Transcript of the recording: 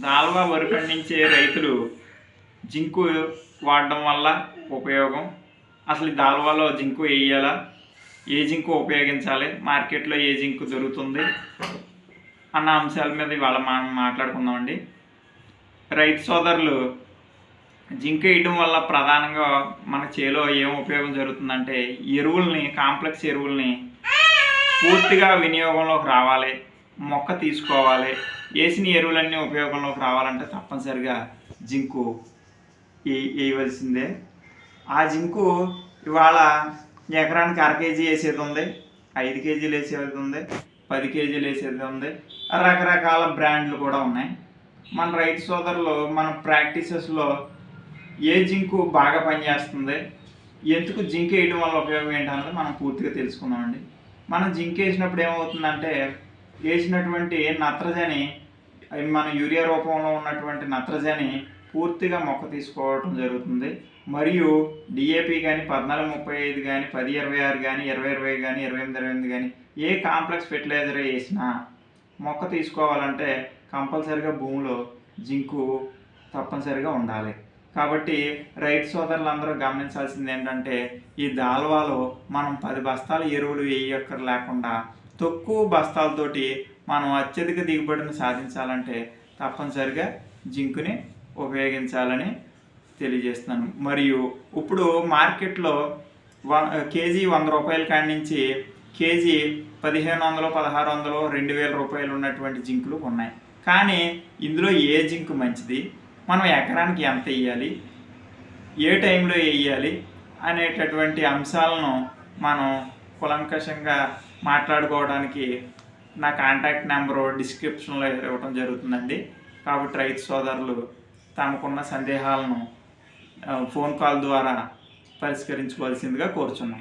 దాల్వా వరి పండించే రైతులు జింకు వాడడం వల్ల ఉపయోగం, అసలు ఈ దాల్వాలో జింకు వేయాలా, ఏ జింకు ఉపయోగించాలి, మార్కెట్లో ఏ జింకు దొరుకుతుంది అన్న అంశాల మీద ఇవాళ మనం మాట్లాడుకుందామండి. రైతు సోదరులు, జింక్ వేయడం వల్ల ప్రధానంగా మన చేలో ఏం ఉపయోగం జరుగుతుందంటే, ఎరువుల్ని, కాంప్లెక్స్ ఎరువుల్ని పూర్తిగా వినియోగంలోకి రావాలి, మొక్క తీసుకోవాలి. వేసిన ఎరువులన్నీ ఉపయోగంలోకి రావాలంటే తప్పనిసరిగా జింకు వేయవలసిందే. ఆ జింకు ఇవాళ ఎకరానికి 1/2 కేజీ వేసేది ఉంది, 5 కేజీలు వేసేది ఉంది, 10 కేజీలు వేసేది ఉంది. రకరకాల బ్రాండ్లు కూడా ఉన్నాయి. మన రైతు సోదరులు మన ప్రాక్టీసెస్లో ఏ జింకు బాగా పనిచేస్తుంది, ఎందుకు జింక్ వేయడం వల్ల ఉపయోగం ఏంటన్నది మనం పూర్తిగా తెలుసుకుందామండి. మనం జింక్ వేసినప్పుడు ఏమవుతుందంటే, వేసినటువంటి నత్రజని, మన యూరియా రూపంలో ఉన్నటువంటి నత్రజని పూర్తిగా మొక్క తీసుకోవడం జరుగుతుంది. మరియు డిఏపి కానీ, 14-35 కానీ, 10-26 కానీ, 20-20 కానీ, 28-28 కానీ ఏ కాంప్లెక్స్ ఫెర్టిలైజర్ వేసినా మొక్క తీసుకోవాలంటే కంపల్సరిగా భూమిలో జింకు తప్పనిసరిగా ఉండాలి. కాబట్టి రైతు సోదరులందరూ గమనించాల్సింది ఏంటంటే, ఈ దాల్వాలో మనం 10 బస్తాల ఎరువులు వేయక్కర్ లేకుండా తక్కువ బస్తాలతోటి మనం అత్యధిక దిగుబడిని సాధించాలంటే తప్పనిసరిగా జింకుని ఉపయోగించాలని తెలియజేస్తున్నాను. మరియు ఇప్పుడు మార్కెట్లో కేజీ 100 రూపాయల కాడి నుంచి కేజీ 1500, 1600, 2000 రూపాయలు ఉన్నటువంటి జింకులు ఉన్నాయి. కానీ ఇందులో ఏ జింకు మంచిది, మనం ఎకరానికి ఎంత వేయాలి, ఏ టైంలో వేయాలి అనేటటువంటి అంశాలను మనం కులంకషంగా మాట్లాడుకోవడానికి నా కాంటాక్ట్ నెంబరు డిస్క్రిప్షన్లో ఇవ్వడం జరుగుతుందండి. కాబట్టి రైతు సోదరులు తమకున్న సందేహాలను ఫోన్ కాల్ ద్వారా పరిష్కరించుకోవాల్సిందిగా కోరుచున్నాం.